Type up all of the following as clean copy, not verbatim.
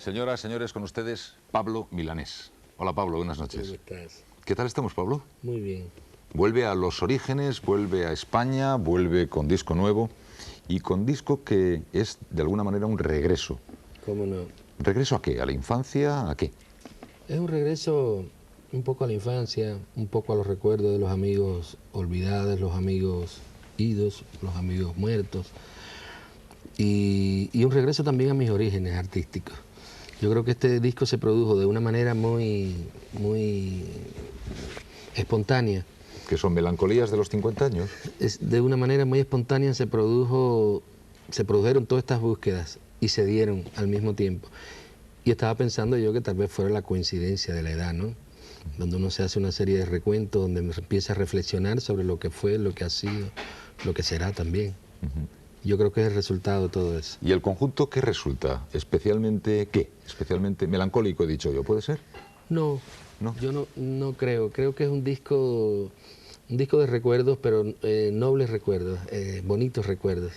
Señoras, señores, con ustedes, Pablo Milanés. Hola, Pablo, buenas noches. ¿Cómo estás? ¿Qué tal estamos, Pablo? Muy bien. Vuelve a los orígenes, vuelve a España, vuelve con disco nuevo y con disco que es, de alguna manera, un regreso. ¿Cómo no? ¿Regreso a qué? ¿A la infancia? ¿A qué? Es un regreso un poco a la infancia, un poco a los recuerdos de los amigos olvidados, los amigos idos, los amigos muertos. Y un regreso también a mis orígenes artísticos. Yo creo que este disco se produjo de una manera muy espontánea. ¿Que son melancolías de los 50 años? De una manera muy espontánea se produjeron todas estas búsquedas y se dieron al mismo tiempo. Y estaba pensando yo que tal vez fuera la coincidencia de la edad, ¿no? Donde uno se hace una serie de recuentos, donde empieza a reflexionar sobre lo que fue, lo que ha sido, lo que será también. Yo creo que es el resultado de todo eso. ¿Y el conjunto qué resulta? ¿Especialmente qué? ¿Especialmente melancólico, he dicho yo? ¿Puede ser? No, ¿No? yo no creo. Creo que es un disco de recuerdos, pero nobles recuerdos, bonitos recuerdos.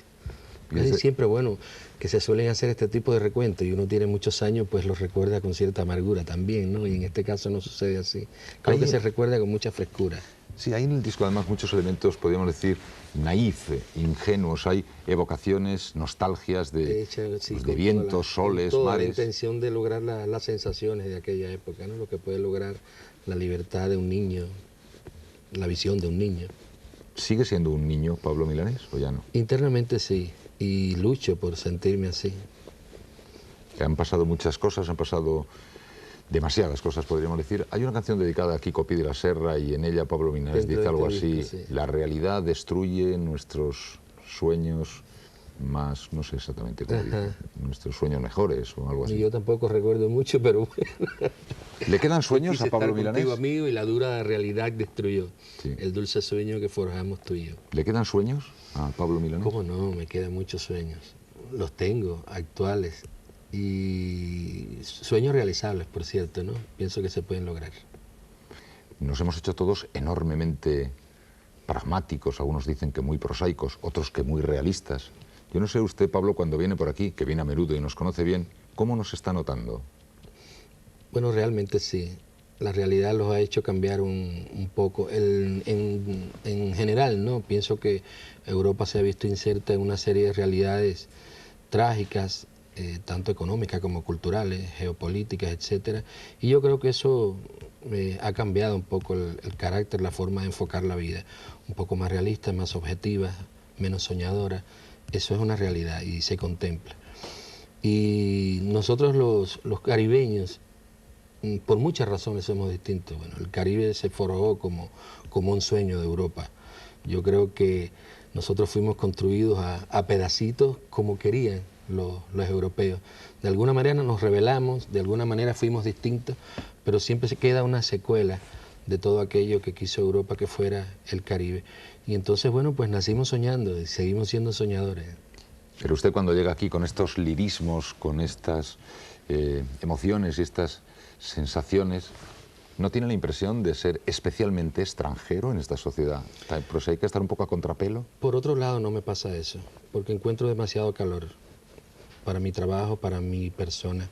Es siempre bueno que se suelen hacer este tipo de recuentos y uno tiene muchos años, pues los recuerda con cierta amargura también, ¿no? Y en este caso no sucede así. Creo que se recuerda con mucha frescura. Sí, hay en el disco además muchos elementos, podríamos decir, naif, ingenuos. Hay evocaciones, nostalgias de vientos, soles, con toda mares. La intención de lograr las sensaciones de aquella época, ¿no? Lo que puede lograr la libertad de un niño, la visión de un niño. ¿Sigue siendo un niño Pablo Milanés o ya no? Internamente sí, y lucho por sentirme así. Han pasado muchas cosas, han pasado demasiadas cosas, podríamos decir. Hay una canción dedicada a Quico Pi de la Serra y en ella Pablo Milanés dice algo así: sí. La realidad destruye nuestros sueños más, no sé exactamente cómo dice, nuestros sueños mejores o algo así. Y yo tampoco recuerdo mucho, pero bueno. ¿Le quedan sueños a Pablo Milanés? Amigo, y la dura realidad destruyó sí. El dulce sueño que forjamos tú y yo. ¿Le quedan sueños a Pablo Milanés? ¿Cómo no? Me quedan muchos sueños. Los tengo, actuales. Y sueños realizables, por cierto, ¿no? Pienso que se pueden lograr. Nos hemos hecho todos enormemente pragmáticos, algunos dicen que muy prosaicos, otros que muy realistas. Yo no sé usted, Pablo, cuando viene por aquí, que viene a menudo y nos conoce bien, ¿cómo nos está notando? Bueno, realmente sí. La realidad los ha hecho cambiar un poco. En general, ¿no? Pienso que Europa se ha visto inserta en una serie de realidades trágicas, tanto económicas como culturales, geopolíticas, etcétera. Y yo creo que eso ha cambiado un poco el carácter, la forma de enfocar la vida. Un poco más realista, más objetiva, menos soñadora. Eso es una realidad y se contempla. Y nosotros los caribeños, por muchas razones somos distintos. Bueno, el Caribe se forjó como un sueño de Europa. Yo creo que nosotros fuimos construidos a pedacitos como querían los europeos. De alguna manera nos rebelamos, de alguna manera fuimos distintos, pero siempre se queda una secuela de todo aquello que quiso Europa que fuera el Caribe. Y entonces, bueno, pues nacimos soñando y seguimos siendo soñadores. Pero usted cuando llega aquí con estos lirismos, con estas emociones y estas sensaciones, ¿no tiene la impresión de ser especialmente extranjero en esta sociedad? Pues hay que estar un poco a contrapelo. Por otro lado, no me pasa eso, porque encuentro demasiado calor para mi trabajo, para mi persona,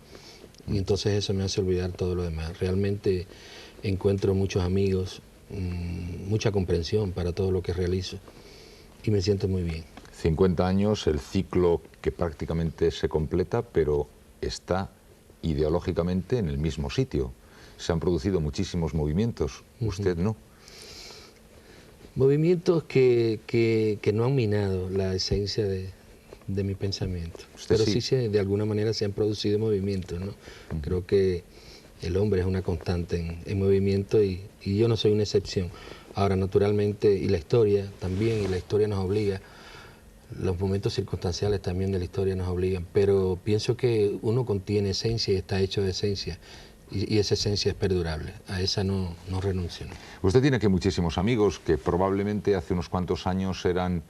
y entonces eso me hace olvidar todo lo demás. Realmente encuentro muchos amigos, mucha comprensión para todo lo que realizo, y me siento muy bien. 50 años, el ciclo que prácticamente se completa, pero está ideológicamente en el mismo sitio. Se han producido muchísimos movimientos, usted no. Movimientos que no han minado la esencia de mi pensamiento. Pero sí de alguna manera se han producido movimientos, ¿no? Creo que el hombre es una constante en movimiento y yo no soy una excepción. Ahora, naturalmente, y la historia también, y la historia nos obliga, los momentos circunstanciales también de la historia nos obligan, pero pienso que uno contiene esencia y está hecho de esencia. Y esa esencia es perdurable, a esa no renuncio. ¿No? Usted tiene que muchísimos amigos que probablemente hace unos cuantos años eran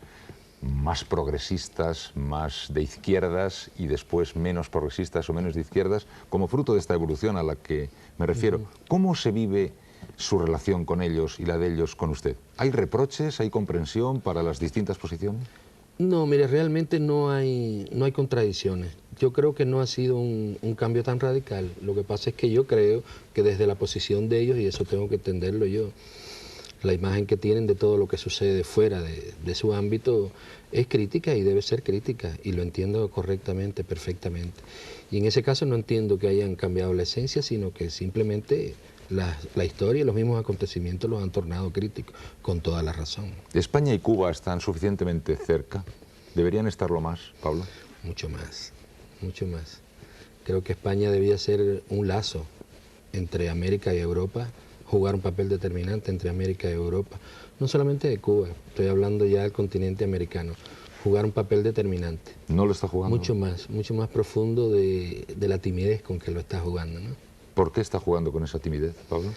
más progresistas, más de izquierdas y después menos progresistas o menos de izquierdas, como fruto de esta evolución a la que me refiero. ¿Cómo se vive su relación con ellos y la de ellos con usted? ¿Hay reproches, hay comprensión para las distintas posiciones? No, mire, realmente no hay contradicciones. Yo creo que no ha sido un cambio tan radical. Lo que pasa es que yo creo que desde la posición de ellos, y eso tengo que entenderlo yo, la imagen que tienen de todo lo que sucede fuera de su ámbito es crítica y debe ser crítica, y lo entiendo correctamente, perfectamente. Y en ese caso no entiendo que hayan cambiado la esencia, sino que simplemente la historia y los mismos acontecimientos los han tornado críticos, con toda la razón. ¿España y Cuba están suficientemente cerca? ¿Deberían estarlo más, Pablo? Mucho más, mucho más. Creo que España debía ser un lazo entre América y Europa, jugar un papel determinante entre América y Europa, no solamente de Cuba, estoy hablando ya del continente americano, jugar un papel determinante. ¿No lo está jugando? Mucho más profundo de la timidez con que lo está jugando, ¿no? ¿Por qué está jugando con esa timidez, Pablo?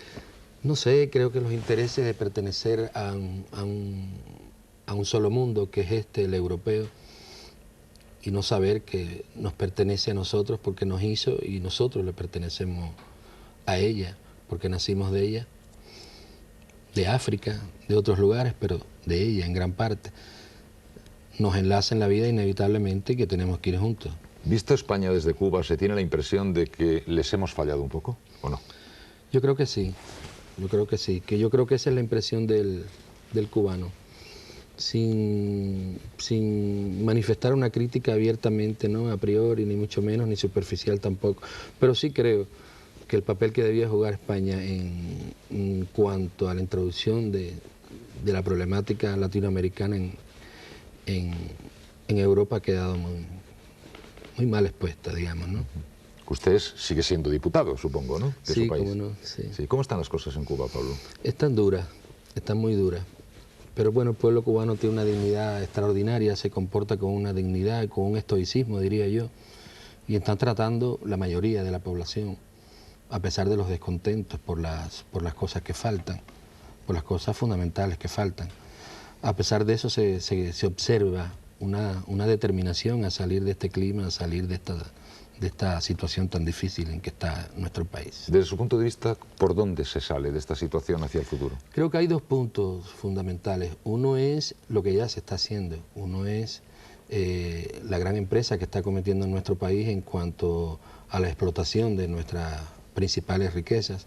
No sé, creo que los intereses de pertenecer a un solo mundo, que es el europeo, y no saber que nos pertenece a nosotros porque nos hizo y nosotros le pertenecemos a ella, porque nacimos de ella, de África, de otros lugares, pero de ella en gran parte. Nos enlaza en la vida inevitablemente, que tenemos que ir juntos. Visto España desde Cuba, ¿se tiene la impresión de que les hemos fallado un poco o no? Yo creo que sí, yo creo que sí, que yo creo que esa es la impresión del cubano. Sin manifestar una crítica abiertamente, ¿no? A priori, ni mucho menos, ni superficial tampoco. Pero sí creo que el papel que debía jugar España en cuanto a la introducción de la problemática latinoamericana en Europa ha quedado muy mal expuesta, digamos, ¿no? Usted sigue siendo diputado, supongo, ¿no? De sí, su país. Cómo no, sí. Sí. ¿Cómo están las cosas en Cuba, Pablo? Están duras, están muy duras. Pero bueno, el pueblo cubano tiene una dignidad extraordinaria, se comporta con una dignidad, con un estoicismo, diría yo, y están tratando la mayoría de la población, a pesar de los descontentos por las cosas que faltan, por las cosas fundamentales que faltan. A pesar de eso se observa una determinación a salir de este clima, a salir de esta situación tan difícil en que está nuestro país. Desde su punto de vista, ¿por dónde se sale de esta situación hacia el futuro? Creo que hay dos puntos fundamentales. Uno es lo que ya se está haciendo. Uno es la gran empresa que está cometiendo en nuestro país en cuanto a la explotación de nuestras principales riquezas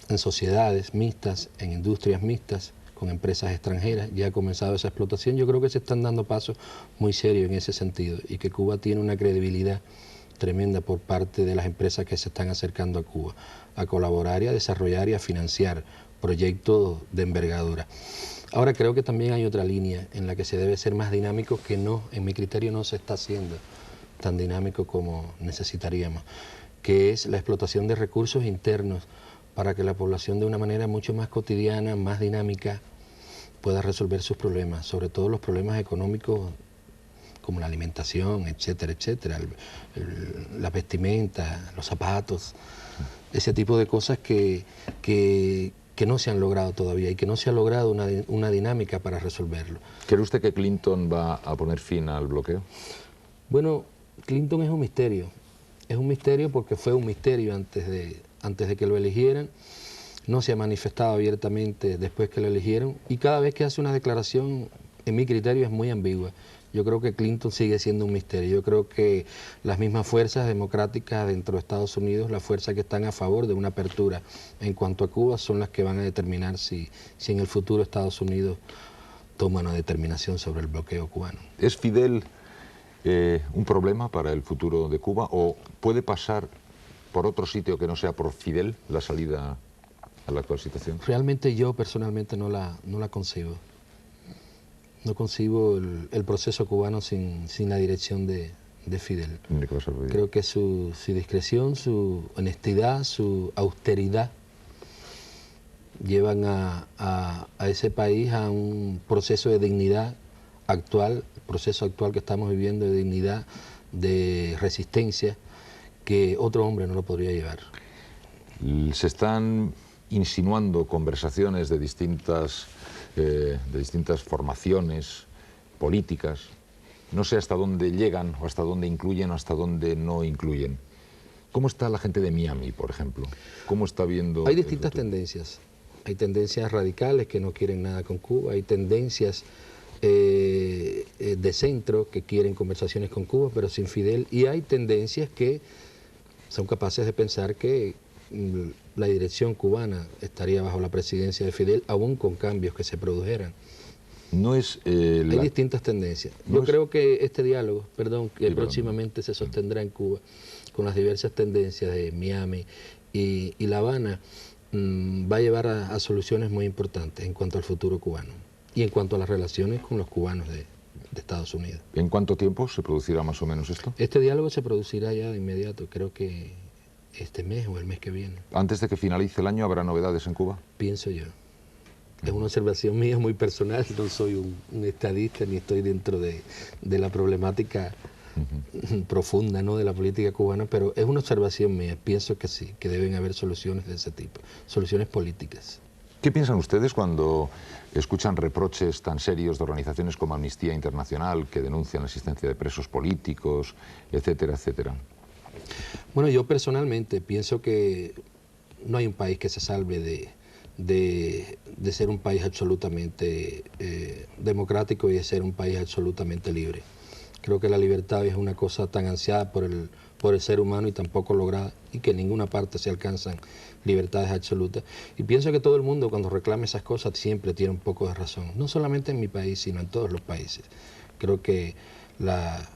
en sociedades mixtas, en industrias mixtas, con empresas extranjeras. Ya ha comenzado esa explotación. Yo creo que se están dando pasos muy serios en ese sentido y que Cuba tiene una credibilidad tremenda por parte de las empresas que se están acercando a Cuba, a colaborar y a desarrollar y a financiar proyectos de envergadura. Ahora creo que también hay otra línea en la que se debe ser más dinámico, que no, en mi criterio no se está haciendo tan dinámico como necesitaríamos, que es la explotación de recursos internos para que la población de una manera mucho más cotidiana, más dinámica, pueda resolver sus problemas, sobre todo los problemas económicos como la alimentación, etcétera, etcétera, la vestimenta, los zapatos, ese tipo de cosas que no se han logrado todavía y que no se ha logrado una dinámica para resolverlo. ¿Cree usted que Clinton va a poner fin al bloqueo? Bueno, Clinton es un misterio porque fue un misterio antes de que lo eligieran, no se ha manifestado abiertamente después que lo eligieron y cada vez que hace una declaración, en mi criterio, es muy ambigua. Yo creo que Clinton sigue siendo un misterio. Yo creo que las mismas fuerzas democráticas dentro de Estados Unidos, las fuerzas que están a favor de una apertura en cuanto a Cuba, son las que van a determinar si en el futuro Estados Unidos toma una determinación sobre el bloqueo cubano. ¿Es Fidel un problema para el futuro de Cuba o puede pasar por otro sitio que no sea por Fidel la salida a la actual situación? Realmente yo personalmente no la concibo. No concibo el proceso cubano sin la dirección de Fidel. Creo que su discreción, su honestidad, su austeridad llevan a ese país a un proceso de dignidad actual, el proceso actual que estamos viviendo de dignidad, de resistencia, que otro hombre no lo podría llevar. Se están insinuando conversaciones de distintas formaciones políticas. No sé hasta dónde llegan o hasta dónde incluyen o hasta dónde no incluyen. ¿Cómo está la gente de Miami, por ejemplo? ¿Cómo está viendo? Hay distintas tendencias. Hay tendencias radicales que no quieren nada con Cuba, hay tendencias de centro que quieren conversaciones con Cuba, pero sin Fidel, y hay tendencias que son capaces de pensar que la dirección cubana estaría bajo la presidencia de Fidel, aún con cambios que se produjeran. No es, hay distintas tendencias. Yo creo que este diálogo, que próximamente se sostendrá en Cuba, con las diversas tendencias de Miami y La Habana, va a llevar a soluciones muy importantes en cuanto al futuro cubano y en cuanto a las relaciones con los cubanos de Estados Unidos. ¿En cuánto tiempo se producirá más o menos esto? Este diálogo se producirá ya de inmediato, creo que este mes o el mes que viene. ¿Antes de que finalice el año habrá novedades en Cuba? Pienso yo. Es una observación mía muy personal, no soy un estadista ni estoy dentro de la problemática profunda, ¿no?, de la política cubana, pero es una observación mía. Pienso que sí, que deben haber soluciones de ese tipo, soluciones políticas. ¿Qué piensan ustedes cuando escuchan reproches tan serios de organizaciones como Amnistía Internacional que denuncian la existencia de presos políticos, etcétera, etcétera? Bueno, yo personalmente pienso que no hay un país que se salve de ser un país absolutamente democrático y de ser un país absolutamente libre. Creo que la libertad es una cosa tan ansiada por el ser humano y tan poco lograda, y que en ninguna parte se alcanzan libertades absolutas. Y pienso que todo el mundo, cuando reclama esas cosas, siempre tiene un poco de razón. No solamente en mi país, sino en todos los países. Creo que la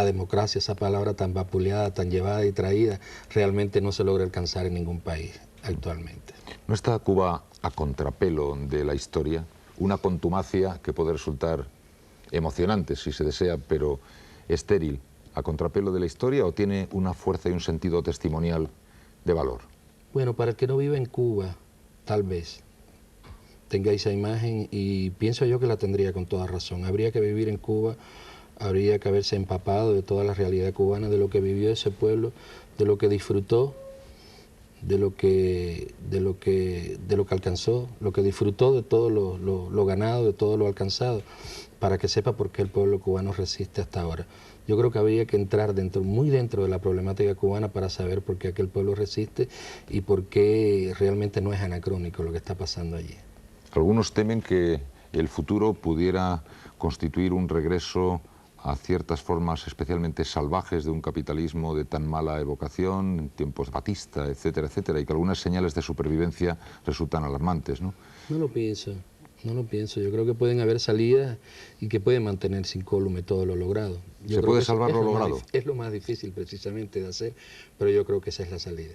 democracia, esa palabra tan vapuleada, tan llevada y traída, realmente no se logra alcanzar en ningún país actualmente. ¿No está Cuba a contrapelo de la historia? Una contumacia que puede resultar emocionante, si se desea, pero estéril, a contrapelo de la historia, ¿o tiene una fuerza y un sentido testimonial de valor? Bueno, para el que no vive en Cuba, tal vez tenga esa imagen, y pienso yo que la tendría con toda razón. Habría que vivir en Cuba, habría que haberse empapado de toda la realidad cubana, de lo que vivió ese pueblo, de lo que disfrutó, de lo que alcanzó, lo que disfrutó de todo lo ganado, de todo lo alcanzado, para que sepa por qué el pueblo cubano resiste hasta ahora. Yo creo que habría que entrar muy dentro de la problemática cubana para saber por qué aquel pueblo resiste y por qué realmente no es anacrónico lo que está pasando allí. Algunos temen que el futuro pudiera constituir un regreso a ciertas formas especialmente salvajes de un capitalismo de tan mala evocación, en tiempos de Batista, etcétera, etcétera, y que algunas señales de supervivencia resultan alarmantes, ¿no? No lo pienso, no lo pienso. Yo creo que pueden haber salidas y que pueden mantenerse incólume todo lo logrado. ¿Se puede salvar lo logrado? Es lo más difícil precisamente de hacer, pero yo creo que esa es la salida.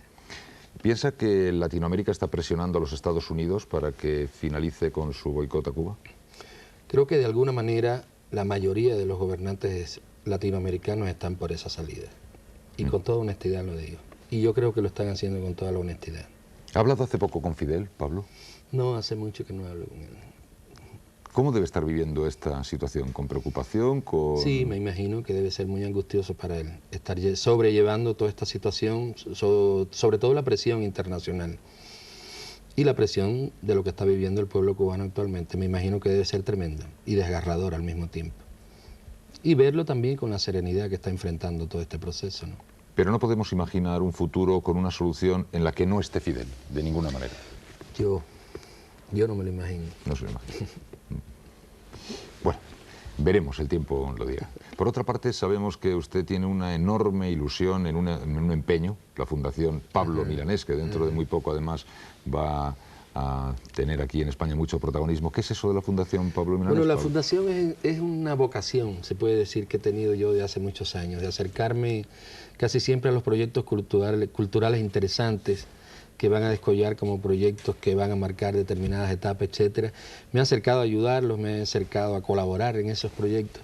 ¿Piensa que Latinoamérica está presionando a los Estados Unidos para que finalice con su boicot a Cuba? Creo que de alguna manera la mayoría de los gobernantes latinoamericanos están por esa salida. Y con toda honestidad lo digo. Y yo creo que lo están haciendo con toda la honestidad. ¿Ha hablado hace poco con Fidel, Pablo? No, hace mucho que no hablo con él. ¿Cómo debe estar viviendo esta situación? ¿Con preocupación? Sí, me imagino que debe ser muy angustioso para él estar sobrellevando toda esta situación, sobre todo la presión internacional y la presión de lo que está viviendo el pueblo cubano actualmente. Me imagino que debe ser tremenda y desgarradora al mismo tiempo. Y verlo también con la serenidad que está enfrentando todo este proceso, ¿no? Pero no podemos imaginar un futuro con una solución en la que no esté Fidel, de ninguna manera. Yo no me lo imagino. No se lo imagino. Bueno, veremos, el tiempo lo dirá. Por otra parte, sabemos que usted tiene una enorme ilusión en un empeño, la Fundación Pablo Milanés, que dentro de muy poco además va a tener aquí en España mucho protagonismo. ¿Qué es eso de la Fundación Pablo Milanés? Bueno, la Pablo? Fundación es una vocación, se puede decir, que he tenido yo de hace muchos años, de acercarme casi siempre a los proyectos culturales interesantes que van a descollar como proyectos que van a marcar determinadas etapas, etcétera. Me he acercado a ayudarlos, me he acercado a colaborar en esos proyectos.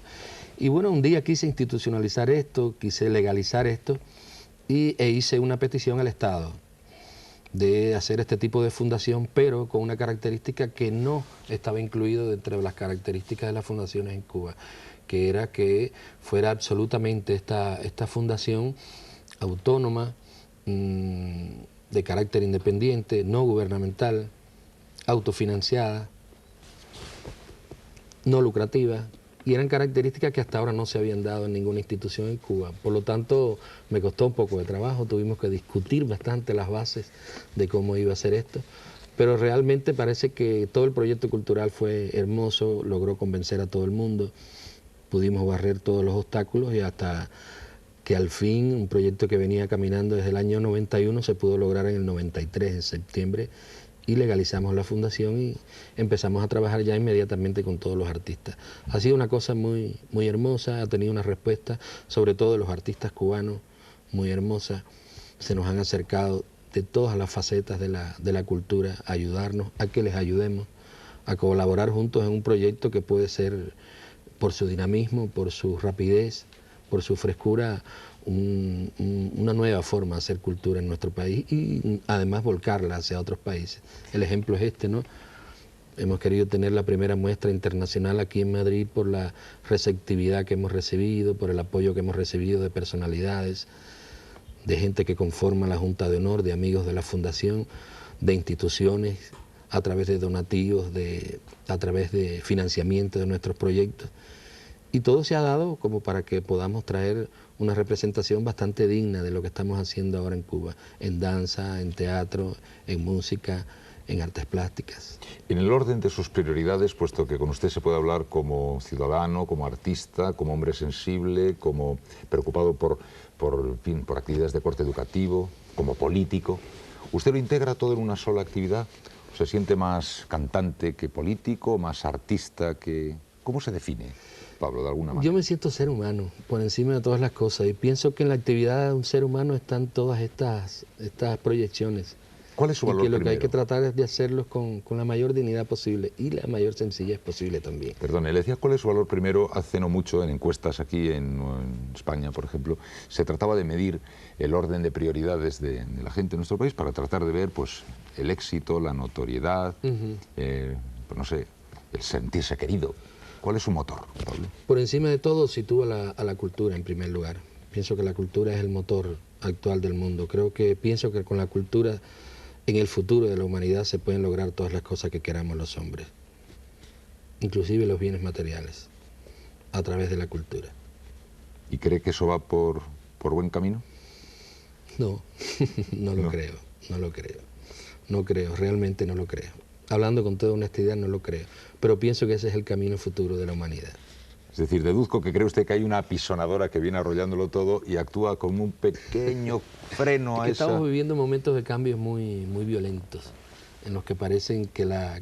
Y bueno, un día quise institucionalizar esto, quise legalizar esto e hice una petición al Estado de hacer este tipo de fundación, pero con una característica que no estaba incluido dentro de las características de las fundaciones en Cuba, que era que fuera absolutamente esta fundación autónoma, de carácter independiente, no gubernamental, autofinanciada, no lucrativa, y eran características que hasta ahora no se habían dado en ninguna institución en Cuba. Por lo tanto, me costó un poco de trabajo, tuvimos que discutir bastante las bases de cómo iba a ser esto, Pero realmente parece que todo el proyecto cultural fue hermoso, logró convencer a todo el mundo, pudimos barrer todos los obstáculos y hasta que al fin un proyecto que venía caminando desde el año 91 se pudo lograr en el 93, en septiembre, y legalizamos la fundación y empezamos a trabajar ya inmediatamente con todos los artistas. Ha sido una cosa muy, muy hermosa, ha tenido una respuesta, sobre todo de los artistas cubanos, muy hermosa. Se nos han acercado de todas las facetas de la cultura a ayudarnos, a que les ayudemos, a colaborar juntos en un proyecto que puede ser, por su dinamismo, por su rapidez, por su frescura, una nueva forma de hacer cultura en nuestro país y además volcarla hacia otros países. El ejemplo es este, ¿no? Hemos querido tener la primera muestra internacional aquí en Madrid por la receptividad que hemos recibido, por el apoyo que hemos recibido de personalidades, de gente que conforma la Junta de Honor, de amigos de la Fundación, de instituciones, a través de donativos, a través de financiamiento de nuestros proyectos. Y todo se ha dado como para que podamos traer una representación bastante digna de lo que estamos haciendo ahora en Cuba, en danza, en teatro, en música, en artes plásticas. En el orden de sus prioridades, puesto que con usted se puede hablar como ciudadano, como artista, como hombre sensible, como preocupado por actividades de corte educativo, como político, ¿usted lo integra todo en una sola actividad? ¿Se siente más cantante que político, más artista que...? ¿Cómo se define, Pablo, de alguna manera? Yo me siento ser humano, por encima de todas las cosas, y pienso que en la actividad de un ser humano están todas estas proyecciones. ¿Cuál es su valor primero? Y que lo que hay primero? que tratar es de hacerlos con la mayor dignidad posible y la mayor sencillez posible también. Perdone, le decía cuál es su valor primero. Hace no mucho, en encuestas aquí en España, por ejemplo, se trataba de medir el orden de prioridades de la gente en nuestro país para tratar de ver pues, el éxito, la notoriedad, pues, no sé, el sentirse querido. ¿Cuál es su motor, Pablo? Por encima de todo sitúa a la cultura en primer lugar. Pienso que la cultura es el motor actual del mundo. Pienso que con la cultura en el futuro de la humanidad se pueden lograr todas las cosas que queramos los hombres, inclusive los bienes materiales, a través de la cultura. ¿Y cree que eso va por buen camino? No, no lo creo, no lo creo. No creo, realmente no lo creo. Hablando con toda honestidad, no lo creo. Pero pienso que ese es el camino futuro de la humanidad. Es decir, deduzco que cree usted que hay una apisonadora que viene arrollándolo todo y actúa como un pequeño freno a esa... Estamos viviendo momentos de cambios muy, muy violentos, en los que parecen que la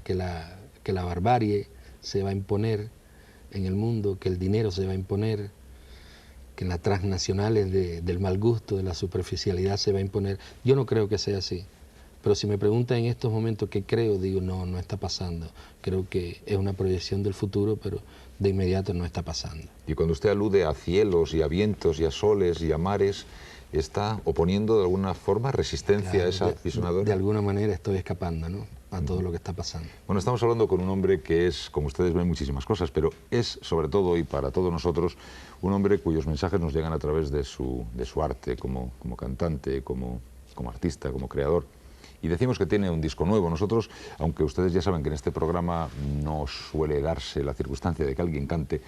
barbarie se va a imponer en el mundo, que el dinero se va a imponer, que en las transnacionales del mal gusto, de la superficialidad se va a imponer. Yo no creo que sea así. Pero si me preguntan en estos momentos qué creo, digo, no está pasando. Creo que es una proyección del futuro, pero de inmediato no está pasando. Y cuando usted alude a cielos y a vientos y a soles y a mares, ¿está oponiendo de alguna forma resistencia a esa apisonadora? De alguna manera estoy escapando, ¿no?, a todo lo que está pasando. Bueno, estamos hablando con un hombre que es, como ustedes ven, muchísimas cosas, pero es, sobre todo y para todos nosotros, un hombre cuyos mensajes nos llegan a través de su arte como cantante, como artista, como creador. Y decimos que tiene un disco nuevo. Nosotros, aunque ustedes ya saben que en este programa no suele darse la circunstancia de que alguien cante,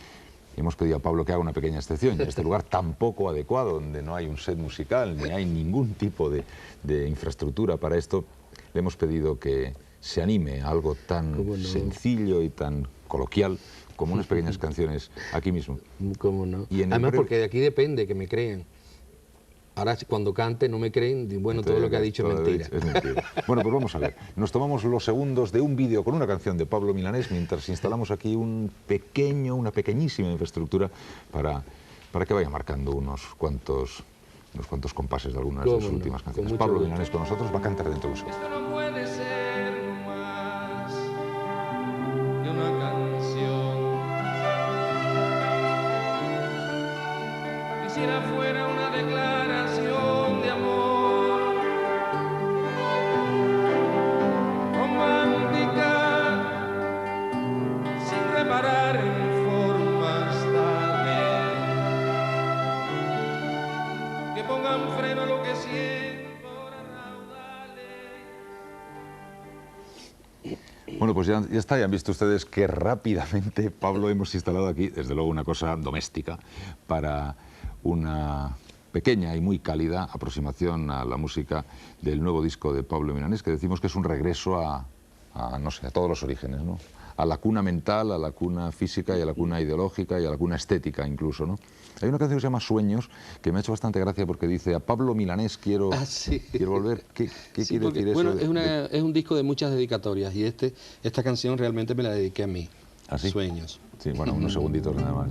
hemos pedido a Pablo que haga una pequeña excepción. En este lugar tan poco adecuado, donde no hay un set musical, ni hay ningún tipo de infraestructura para esto, le hemos pedido que se anime a algo tan sencillo y tan coloquial como unas pequeñas canciones aquí mismo. ¿Cómo no? Además, porque de aquí depende que me crean. Ahora, cuando cante, no me creen, bueno, todo lo que ha dicho es mentira. Es mentira. Bueno, pues vamos a ver. Nos tomamos los segundos de un vídeo con una canción de Pablo Milanés mientras instalamos aquí una pequeñísima infraestructura para que vaya marcando unos cuantos compases de algunas de sus últimas canciones. Pablo Milanés con nosotros va a cantar dentro de un segundo. Esto no puede ser más que una canción. Quisiera fuera una declaración de amor romántica, sin reparar en formas tal vez que pongan freno a lo que siento a raudales. Bueno, pues ya está, ya han visto ustedes que rápidamente, Pablo, hemos instalado aquí, desde luego, una cosa doméstica para una pequeña y muy cálida aproximación a la música del nuevo disco de Pablo Milanés, que decimos que es un regreso a no sé, a todos los orígenes, ¿no? A la cuna mental, a la cuna física y a la cuna ideológica y a la cuna estética incluso, ¿no? Hay una canción que se llama Sueños, que me ha hecho bastante gracia porque dice: a Pablo Milanés quiero volver. ¿Qué sí, quiere porque, decir eso? Bueno, es un disco de muchas dedicatorias y esta canción realmente me la dediqué a mí. ¿Ah, sí? Sueños. Sí, bueno, unos segunditos nada más.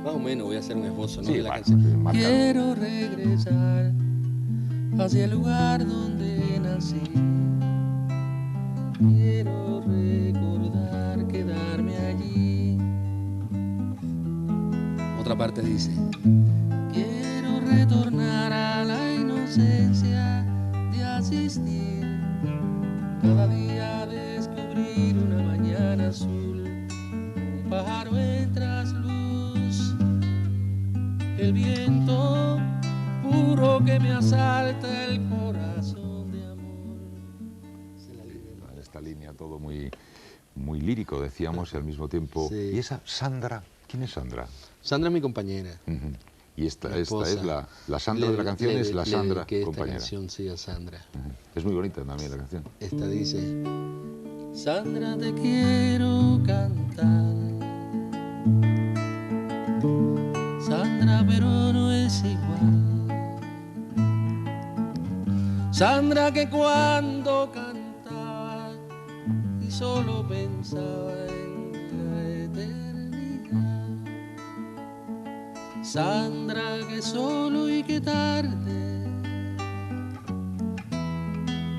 Más o menos voy a hacer un esbozo, ¿no? Sí, de la bueno, canción. sí, Quiero regresar hacia el lugar donde nací. Quiero recordar quedarme allí. Otra parte dice: quiero retornar a la inocencia de asistir cada día a descubrir una mañana azul, un pájaro en trasluz, el viento puro que me asalta el corazón de amor. Esta línea todo muy, muy lírico, decíamos, y al mismo tiempo... Sí. ¿Y esa Sandra? ¿Quién es Sandra? Sandra es mi compañera. Y esta es la Sandra de la canción, es la Sandra que compañera. Esta canción sí a Sandra. Es muy bonita también la canción. Esta dice: Sandra, te quiero cantar. Sandra, pero no es igual. Sandra, que cuando cantaba y solo pensaba en la eternidad. Sandra, que solo y que tarde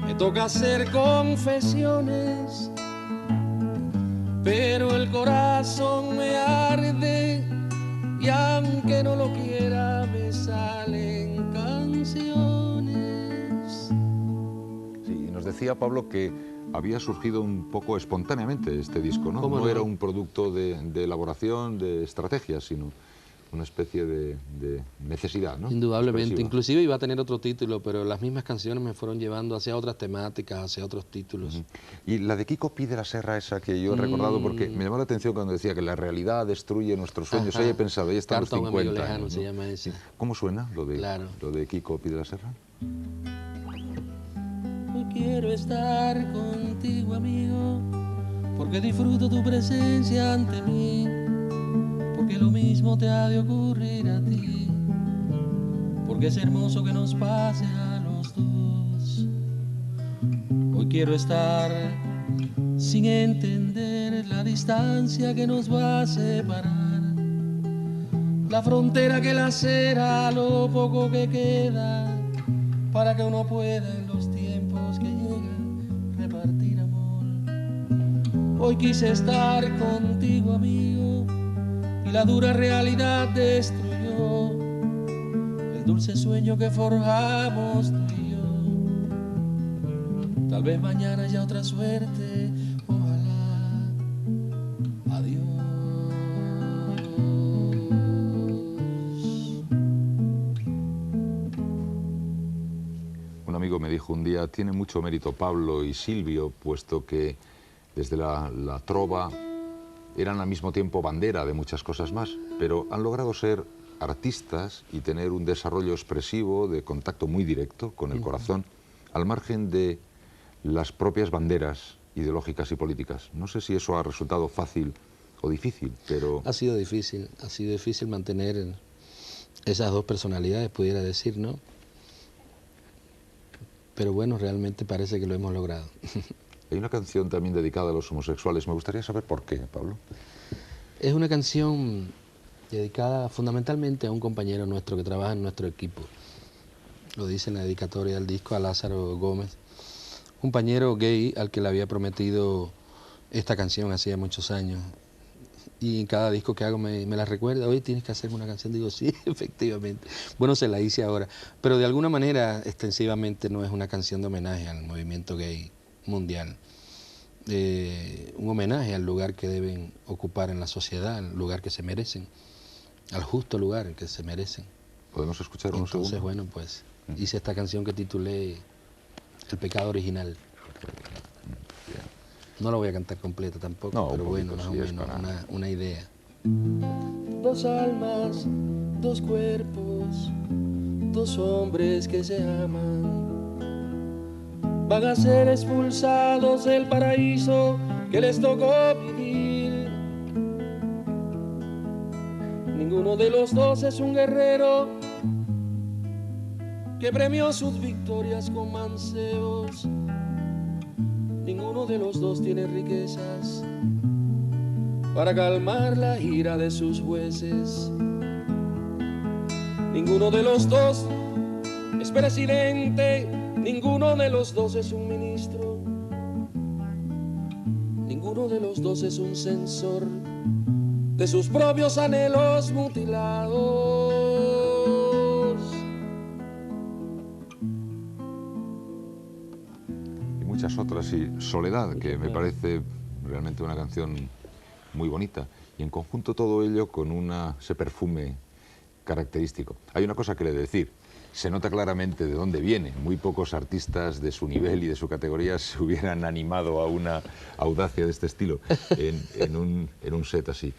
me toca hacer confesiones, pero el corazón me arde y aunque no lo quiera me salen canciones. Sí, y nos decía Pablo que había surgido un poco espontáneamente este disco, ¿no? No era un producto de elaboración, de estrategia, sino una especie de necesidad, ¿no? Indudablemente, inclusive iba a tener otro título, pero las mismas canciones me fueron llevando hacia otras temáticas, hacia otros títulos. Y la de Quico Pi de la Serra, esa que yo he recordado, porque me llamó la atención cuando decía que la realidad destruye nuestros sueños. Ahí he pensado, ahí están los 50 años, lejano, años, ¿no? se llama esa. ¿Cómo suena lo de Quico Pi de la Serra? Hoy quiero estar contigo, amigo, porque disfruto tu presencia ante mí. Porque lo mismo te ha de ocurrir a ti, porque es hermoso que nos pase a los dos. Hoy quiero estar sin entender la distancia que nos va a separar, la frontera que lacera lo poco que queda, para que uno pueda en los tiempos que llegan repartir amor. Hoy quise estar contigo, amigo, y la dura realidad destruyó el dulce sueño que forjamos tú y yo. Tal vez mañana haya otra suerte, ojalá. Adiós. Un amigo me dijo un día: tiene mucho mérito Pablo y Silvio, puesto que desde la trova eran al mismo tiempo bandera de muchas cosas más, pero han logrado ser artistas y tener un desarrollo expresivo de contacto muy directo con el corazón, al margen de las propias banderas ideológicas y políticas. No sé si eso ha resultado fácil o difícil, pero... Ha sido difícil mantener esas dos personalidades, pudiera decir, ¿no? Pero bueno, realmente parece que lo hemos logrado. Hay una canción también dedicada a los homosexuales. Me gustaría saber por qué, Pablo. Es una canción dedicada fundamentalmente a un compañero nuestro que trabaja en nuestro equipo. Lo dice en la dedicatoria del disco, a Lázaro Gómez. Un compañero gay al que le había prometido esta canción hacía muchos años. Y en cada disco que hago me la recuerda: hoy tienes que hacerme una canción. Digo, sí, efectivamente. Bueno, se la hice ahora. Pero de alguna manera, extensivamente, no es una canción de homenaje al movimiento gay mundial. Un homenaje al lugar que deben ocupar en la sociedad, al lugar que se merecen, al justo lugar que se merecen. ¿Podemos escuchar unos segundos? Entonces, bueno, pues hice esta canción que titulé El pecado original. No la voy a cantar completa tampoco, no, pero bueno, más o menos una idea. Dos almas, dos cuerpos, dos hombres que se aman, van a ser expulsados del paraíso que les tocó vivir. Ninguno de los dos es un guerrero que premió sus victorias con manceos. Ninguno de los dos tiene riquezas para calmar la ira de sus jueces. Ninguno de los dos es presidente, ninguno de los dos es un ministro, ninguno de los dos es un censor de sus propios anhelos mutilados. Y muchas otras, y Soledad, que me parece realmente una canción muy bonita, y en conjunto todo ello con ese perfume característico. Hay una cosa que le he de decir, se nota claramente de dónde viene. Muy pocos artistas de su nivel y de su categoría se hubieran animado a una audacia de este estilo en un set así.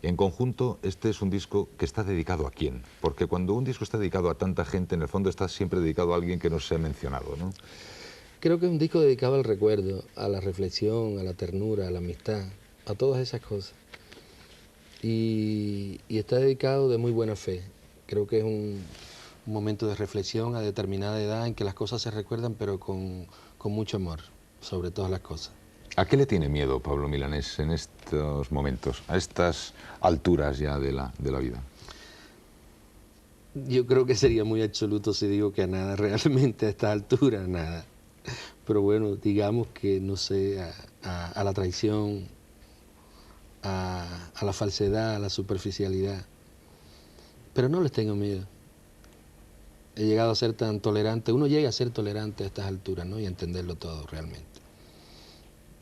En conjunto, este es un disco que está dedicado a quién, porque cuando un disco está dedicado a tanta gente, en el fondo está siempre dedicado a alguien que no se ha mencionado, ¿no? Creo que es un disco dedicado al recuerdo, a la reflexión, a la ternura, a la amistad, a todas esas cosas. Y está dedicado de muy buena fe. Creo que es un momento de reflexión a determinada edad en que las cosas se recuerdan, pero con mucho amor, sobre todas las cosas. ¿A qué le tiene miedo Pablo Milanés en estos momentos, a estas alturas ya de la vida? Yo creo que sería muy absoluto si digo que a nada, realmente a estas alturas, nada. Pero bueno, digamos que, no sé, a la traición, a la falsedad, a la superficialidad. Pero no les tengo miedo. He llegado a ser tan tolerante, uno llega a ser tolerante a estas alturas, ¿no? Y a entenderlo todo realmente.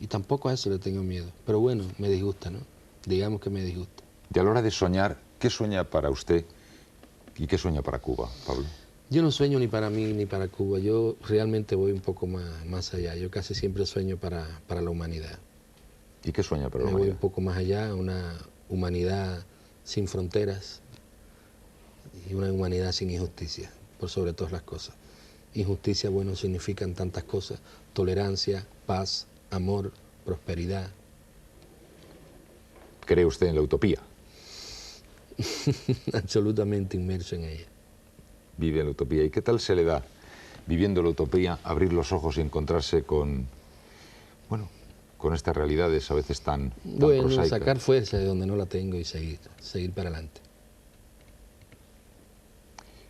Y tampoco a eso le tengo miedo. Pero bueno, me disgusta, ¿no? Digamos que me disgusta. Y a la hora de soñar, ¿qué sueña para usted y qué sueña para Cuba, Pablo? Yo no sueño ni para mí ni para Cuba. Yo realmente voy un poco más allá. Yo casi siempre sueño para la humanidad. ¿Y qué sueña para la Me voy humanidad? un poco más allá, una humanidad sin fronteras y una humanidad sin injusticia, por sobre todas las cosas. Injusticia, bueno, significan tantas cosas: tolerancia, paz, amor, prosperidad. ¿Cree usted en la utopía? Absolutamente inmerso en ella. Vive en la utopía. ¿Y qué tal se le da, viviendo la utopía, abrir los ojos y encontrarse con, bueno, con estas realidades a veces tan Bueno, prosaicas? sacar fuerza de donde no la tengo y seguir para adelante.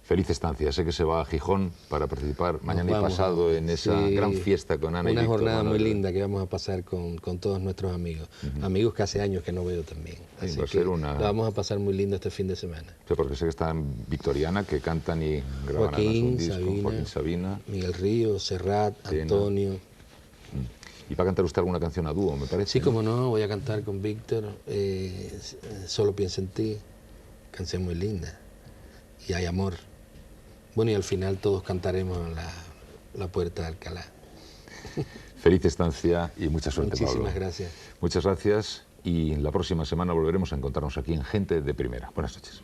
Feliz estancia. Sé que se va a Gijón para participar mañana y pasado en esa gran fiesta con Ana y Víctor. Una jornada muy linda que vamos a pasar con todos nuestros amigos. Amigos que hace años que no veo también. Así que la vamos a pasar muy lindo este fin de semana. Sí, porque sé que están Victoriana, que cantan y graban un disco. Joaquín Sabina, Miguel Ríos, Serrat, Antonio. ¿Y va a cantar usted alguna canción a dúo, me parece? Sí, como no, voy a cantar con Víctor, Solo pienso en ti, canción muy linda. Y Hay amor. Bueno, y al final todos cantaremos la Puerta de Alcalá. Feliz estancia y mucha suerte, Pablo. Muchísimas gracias. Muchas gracias y la próxima semana volveremos a encontrarnos aquí en Gente de Primera. Buenas noches.